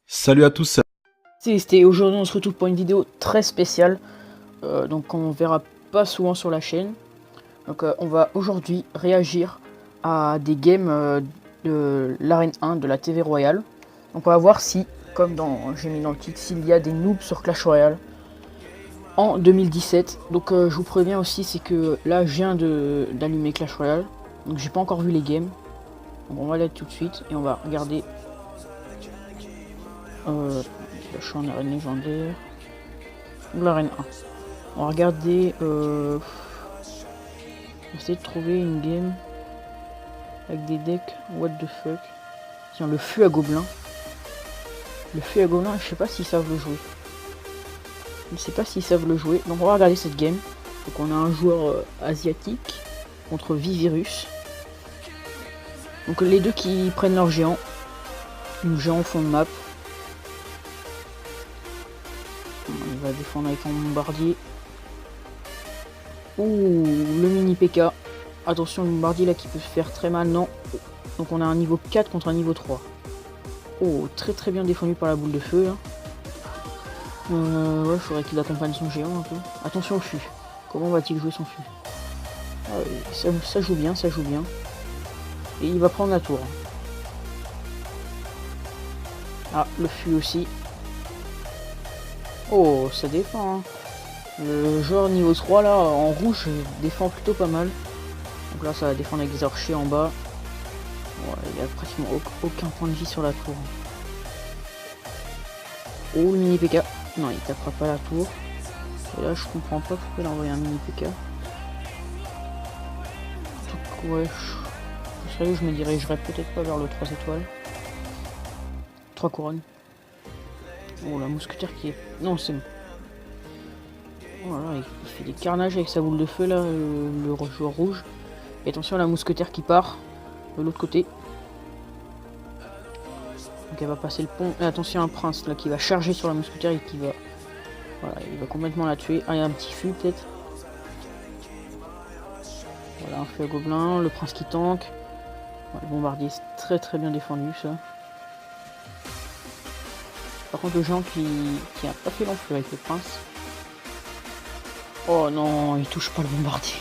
Salut à tous. C'était aujourd'hui, on se retrouve pour une vidéo très spéciale, donc on verra pas souvent sur la chaîne. Donc on va aujourd'hui réagir à des games de l'arène 1 de la TV Royale. Donc on va voir si, comme j'ai mis dans le titre, s'il y a des noobs sur Clash Royale en 2017. Donc je vous préviens aussi, c'est que là je viens d'allumer Clash Royale, donc j'ai pas encore vu les games. Donc on va aller tout de suite et on va regarder. Je suis en arène légendaire. L'arène 1. On va regarder. On va essayer de trouver une game avec des decks. What the fuck. Tiens, le fût à gobelin. Le fût à gobelin, je sais pas s'ils savent le jouer. Je ne sais pas s'ils savent le jouer. Donc on va regarder cette game. Donc on a un joueur asiatique contre Vivirus. Donc les deux qui prennent leur géant. Le géant au fond de map. Il va défendre avec un bombardier. Ouh, le mini PK. Attention, le bombardier là qui peut se faire très mal, non. Donc on a un niveau 4 contre un niveau 3. Oh, très bien défendu par la boule de feu. Hein. Ouais, faudrait qu'il accompagne son géant un peu. Attention au fût. Comment va-t-il jouer son fût? Ça joue bien, ça joue bien. Et il va prendre la tour. Ah, le fût aussi. Oh, ça défend. Hein. Le joueur niveau 3 là, en rouge, défend plutôt pas mal. Donc là, ça va défendre avec des archers en bas. Ouais, il a pratiquement aucun point de vie sur la tour. Oh, le mini PK. Non, il tapera pas la tour. Et là, je comprends pas pourquoi il a envoyé un mini PK. Donc, ouais, sérieux, je me dirigerais peut-être pas vers le 3 étoiles. 3 couronnes. Oh, la mousquetaire qui est... Non, c'est bon. Oh là là, il fait des carnages avec sa boule de feu là, le joueur rouge. Et attention à la mousquetaire qui part de l'autre côté. Donc elle va passer le pont. Et attention à un prince là qui va charger sur la mousquetaire et qui va... Voilà, il va complètement la tuer. Ah, il y a un petit fût peut-être. Voilà, un feu à gobelin, le prince qui tank. Ouais, le bombardier, c'est très bien défendu ça. Par contre le géant qui a pas fait long feu avec le prince. Oh non, il touche pas le bombardier.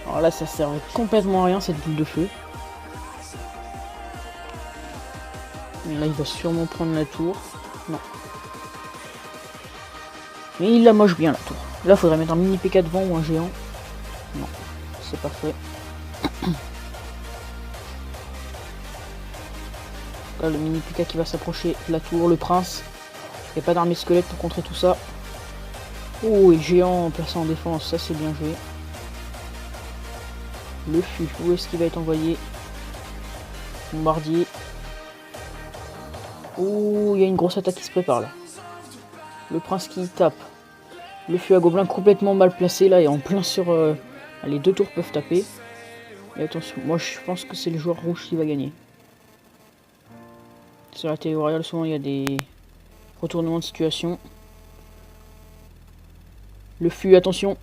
Alors là ça servait complètement à rien cette boule de feu. Mais là il va sûrement prendre la tour. Non. Mais il la moche bien la tour. Là faudrait mettre un mini PK devant ou un géant. Non, c'est pas fait. Là le mini PK qui va s'approcher de la tour, le prince. Il n'y a pas d'armée squelette pour contrer tout ça. Oh, et géant placé en défense, ça c'est bien joué. Le fût, où est-ce qu'il va être envoyé? Bombardier. Oh, il y a une grosse attaque qui se prépare là. Le prince qui tape. Le fût à gobelin complètement mal placé là et en plein sur... Les deux tours peuvent taper. Et attention, moi je pense que c'est le joueur rouge qui va gagner. Sur la télé royale, souvent il y a des retournements de situation. Le fût, attention.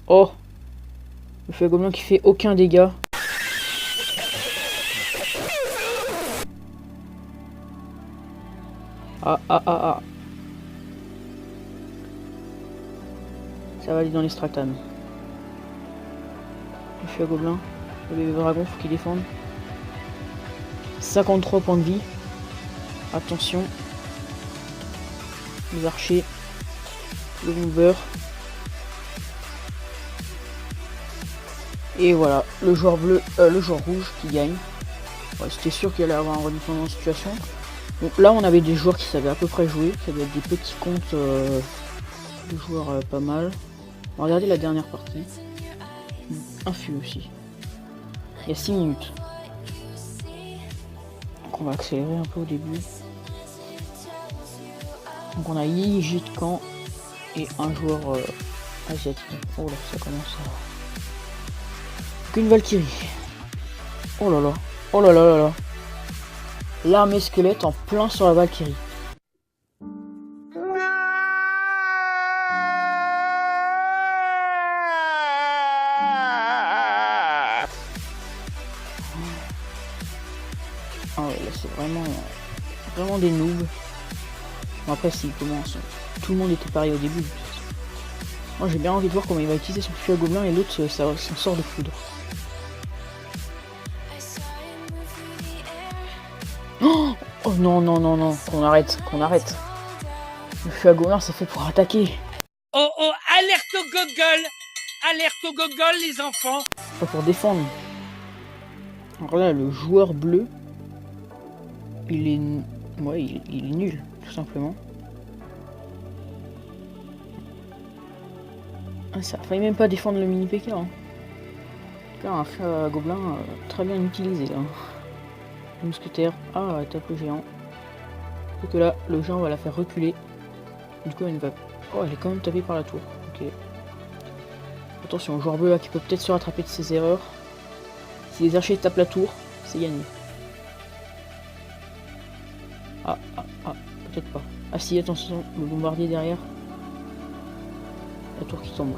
Oh, le feu à gobelin qui fait aucun dégât. Ah. Ça va aller dans les stratanes. Le feu à gobelin. Le bébé dragon, faut qu'il défende. 53 points de vie. Attention. Les archers. Le mover. Et voilà, le joueur bleu, le joueur rouge qui gagne. Ouais, c'était sûr qu'il allait avoir un retournement de situation. Donc là, on avait des joueurs qui savaient à peu près jouer. Ça doit être des petits comptes de joueurs pas mal. On va regarder la dernière partie. Un fût aussi. Il y a 6 minutes. Donc on va accélérer un peu au début. Donc on a Yi Jitkan et un joueur asiatique. Oh là, ça commence à... Qu'une Valkyrie. Oh là là. Oh là là là là. L'armée squelette en plein sur la Valkyrie. c'est vraiment des noobs. Bon, après, s'ils commencent, tout le monde était pareil au début. Moi, j'ai bien envie de voir comment il va utiliser son feu à gobelin et l'autre, ça s'en sort de foudre. Oh, oh non, non, non, non, qu'on arrête. Le feu à gobelin, c'est fait pour attaquer. Oh oh, alerte au gogol! Alerte au gogol, les enfants! Pas pour défendre. Alors là, le joueur bleu, il est nul, tout simplement. Ah, ça a failli même pas défendre le mini PK. Hein. Là, un feu à gobelin très bien utilisé. Là. Le mousquetaire, tape le géant. Et que là, le géant va la faire reculer. Du coup, elle va. Oh, elle est quand même tapée par la tour. Ok. Attention, le joueur bleu là qui peut peut-être se rattraper de ses erreurs. Si les archers tapent la tour, c'est gagné. Peut-être pas. Ah si, attention, le bombardier derrière. La tour qui tombe.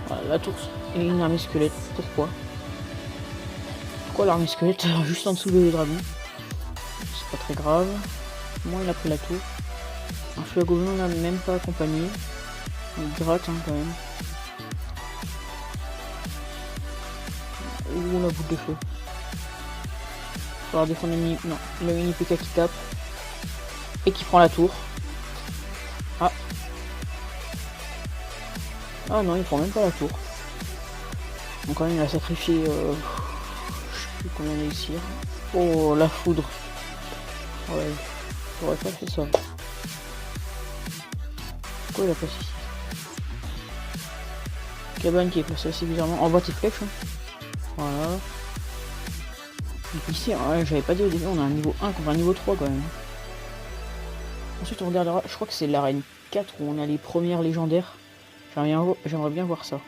Voilà, la tour et une armée squelette. Pourquoi l'armée squelette juste en dessous du dragon? C'est pas très grave. Moi, il a pris la tour. Un feu à gobelin n'a même pas accompagné. Il gratte hein, quand même. Ouh, la boule de feu. Il va défendre le mini... Non, le mini PK qui tape. Et qui prend la tour. Ah. Ah non, il prend même pas la tour. Donc quand même, il a sacrifié... je sais plus combien il réussir. Oh, la foudre. Ouais, j'aurais pas fait ça. Pourquoi il a pas ici? Cabane qui est placée assez bizarrement. Envoie tes flèches. Hein. Voilà. Donc ici, ouais, j'avais pas dit au début, on a un niveau 1 contre un niveau 3 quand même. Ensuite, on regardera, je crois que c'est l'arène 4 où on a les premières légendaires. J'aimerais bien voir ça.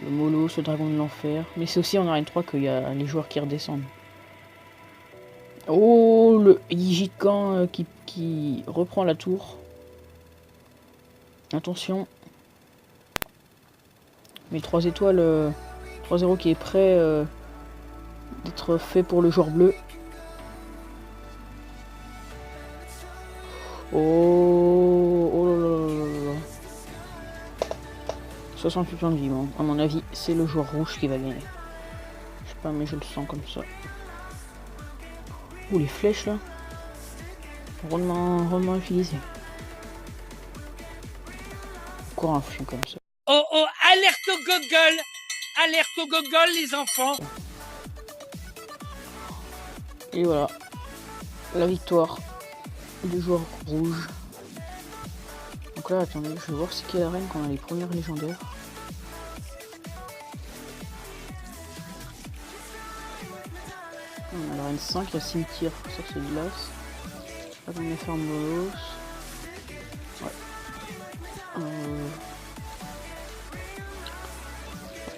Le mollo, ce dragon de l'enfer. Mais c'est aussi en arène 3 qu'il y a les joueurs qui redescendent. Oh, le Yijikan qui reprend la tour. Attention. Mais 3 étoiles, 3-0 qui est prêt d'être fait pour le joueur bleu. Oh là là là. 68 points de vie, bon. À mon avis, c'est le joueur rouge qui va gagner. Je sais pas, mais je le sens comme ça. Ouh, les flèches là. Rondement utilisé. Encore un fion comme ça. Oh oh, alerte au gogol! Alerte au gogol, les enfants! Et voilà. La victoire du joueur rouge. Donc là, attendez, je vais voir ce qu'est l'arène quand on a les premières légendaires. On a l'arène 5, il y a cimetière, ça c'est de glace. Là, on a ferme Molos. Ouais.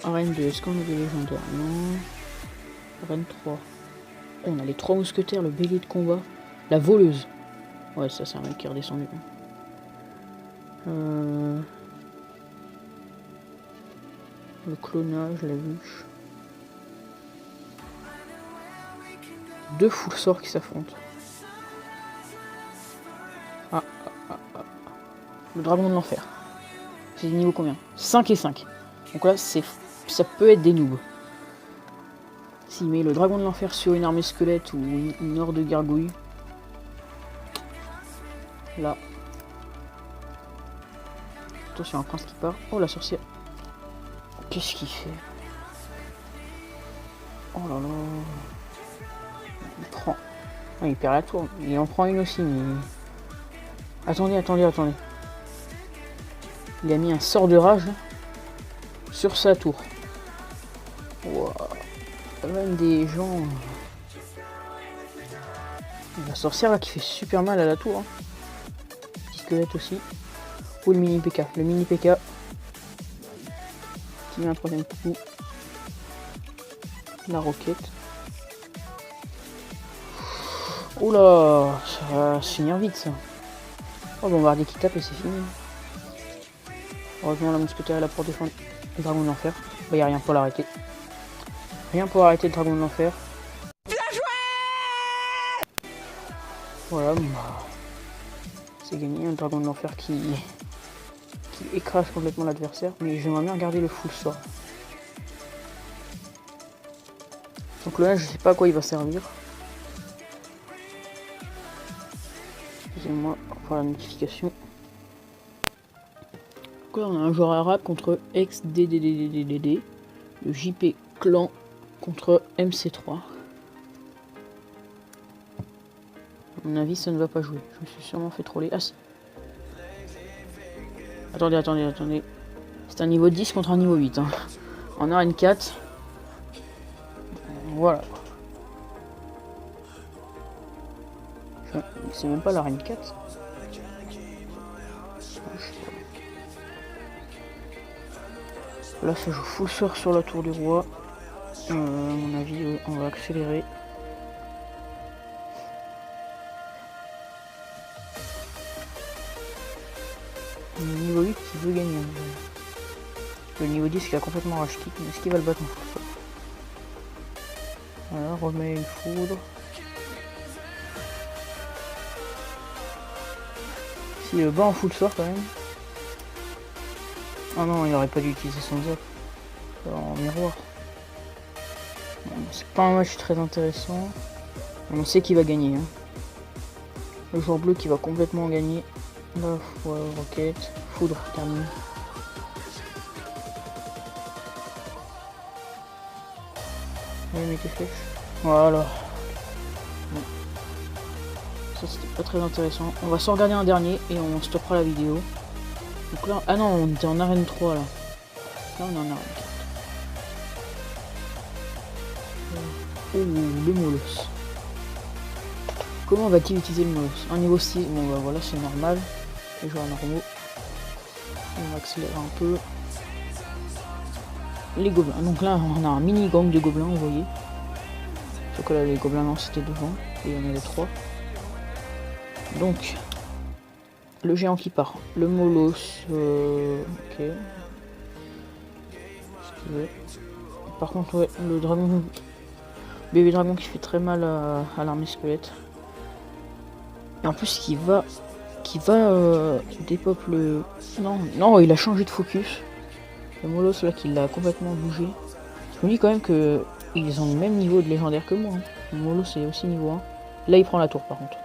Arène 2, est-ce qu'on a des légendaires? Non. Arène 3. Oh, on a les 3 mousquetaires, le bélier de combat. La voleuse. Ouais, ça c'est un mec qui est redescendu. Le clonage, la bûche. 2 full sorts qui s'affrontent. Le dragon de l'enfer. C'est niveau combien? 5 et 5. Donc là, ça peut être des noobs. S'il met le dragon de l'enfer sur une armée squelette ou une horde de gargouilles. Là. Attention, un prince qui part. Oh, la sorcière. Qu'est-ce qu'il fait? Oh là là. Il prend. Ah, il perd la tour. Il en prend une aussi, mais... Attendez. Il a mis un sort de rage là, sur sa tour. Wow. Même des gens... La sorcière là qui fait super mal à la tour. Hein. Petit squelette aussi. Ou le mini PK. Le mini PK. Qui met un troisième coup. La roquette. Oula, ça va se finir vite ça. Oh, bombardier qui tape et c'est fini. Heureusement la mousquetaire est là pour défendre le dragon de l'enfer. Bah, y a rien pour l'arrêter. Rien pour arrêter le dragon de l'enfer. Voilà, bah, c'est gagné. Un dragon de l'enfer qui écrase complètement l'adversaire. Mais j'aimerais bien regarder le full sort. Donc là, je sais pas à quoi il va servir. Excusez-moi pour la notification. Donc là, on a un joueur arabe contre ex-DDDDDD. Le JP Clan contre MC3. À mon avis, ça ne va pas jouer. Je me suis sûrement fait troller. Ah si. Attendez. C'est un niveau 10 contre un niveau 8. Hein. En arène 4. Voilà. C'est même pas l'arène 4. Là, ça joue full sort sur la tour du roi. À mon avis, on va accélérer. Le niveau 8 qui veut gagner. Le niveau 10 qui a complètement rage quitte, mais est-ce qu'il va le battre en full sort? Voilà, remet une foudre. S'il le bat en full sort quand même. Ah non, il aurait pas dû utiliser son zap en miroir. C'est pas un match très intéressant. On sait qu'il va gagner. Hein. Le joueur bleu qui va complètement gagner. Là, roquette, foudre, terminé. Allez, mets tes flèches. Voilà. Bon. Ça, c'était pas très intéressant. On va s'en regarder un dernier et on stoppera la vidéo. Donc là, ah non, on était en arène 3 là. Là, on est en arène 4. Oh, le molosse. Comment va-t-il utiliser le molosse? Un niveau 6, bon bah voilà, c'est normal. Les joueurs normaux. On va accélérer un peu. Les gobelins. Donc là, on a un mini gang de gobelins, vous voyez. Sauf que là, les gobelins, non, c'était devant. Et il y en avait 3. Donc, le géant qui part. Le molosse. Ok. Par contre, ouais, le dragon. Bébé dragon qui fait très mal à l'armée squelette. Et en plus, qui va dépeuple. Non, il a changé de focus. Le molosse là qui l'a complètement bougé. Je me dis quand même que ils ont le même niveau de légendaire que moi. Hein. Le molosse est aussi niveau 1. Là il prend la tour par contre.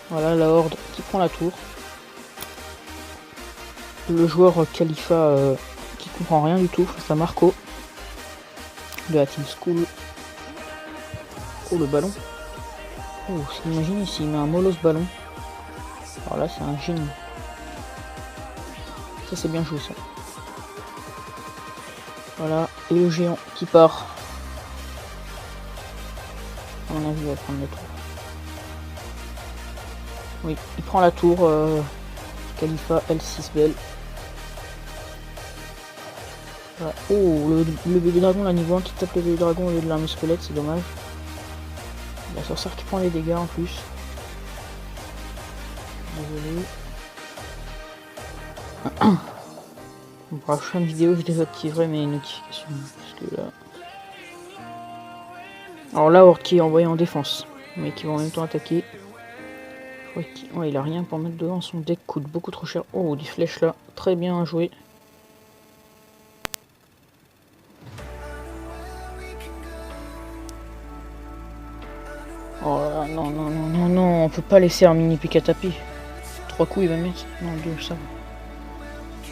Voilà la horde qui prend la tour. Le joueur Khalifa qui comprend rien du tout face à Marco de la Team School. Oh le ballon. Oh, imaginez s'il met un molosse ballon. Alors là c'est un génie. Ça c'est bien joué ça. Voilà, et le géant qui part. À mon avis il va prendre la tour. Oui, il prend la tour. Khalifa L6 belle. Voilà. Oh, le bébé dragon là niveau 1 qui tape le bébé dragon au lieu de l'armée squelette, c'est dommage. La sorcière qui prend les dégâts en plus. Désolé. Pour la prochaine vidéo, je désactiverai mes notifications. Parce que là... Alors là, Horde qui est envoyé en défense, mais qui va en même temps attaquer. Ouais, il a rien pour mettre devant, son deck coûte beaucoup trop cher. Oh, des flèches là, très bien joué. Oh là, non, on peut pas laisser un mini pick à taper. 3 coups il va mettre. Non, 2, ça va.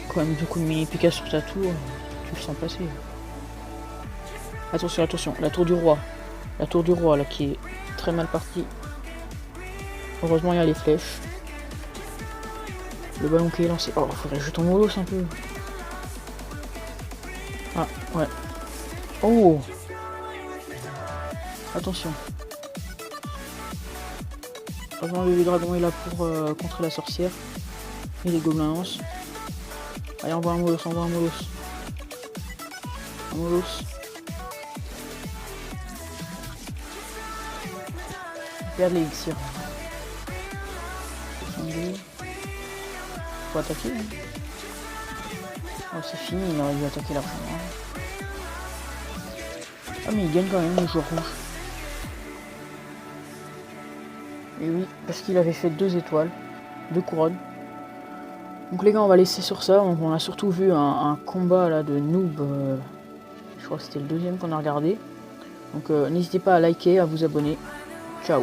Quand même 2 coups de mini pick sur ta tour, tu le sens passer. Attention, la tour du roi. La tour du roi là qui est très mal partie. Heureusement il y a les flèches. Le ballon qui est lancé. Oh, faudrait jeter ton molosse un peu. Ah, ouais. Oh! Attention. Heureusement le bébé dragon est là pour contrer la sorcière. Et les gobelins lancent. Allez, envoie un molosse, Un molosse. Regarde les elixirs. Faut attaquer. Hein. Oh, c'est fini, il aurait dû attaquer largement. Ah, mais il gagne quand même le joueur rouge. Et oui, parce qu'il avait fait 2 étoiles, 2 couronnes. Donc les gars, on va laisser sur ça. Donc, on a surtout vu un combat là de noob. Je crois que c'était le deuxième qu'on a regardé. Donc n'hésitez pas à liker, à vous abonner. Ciao.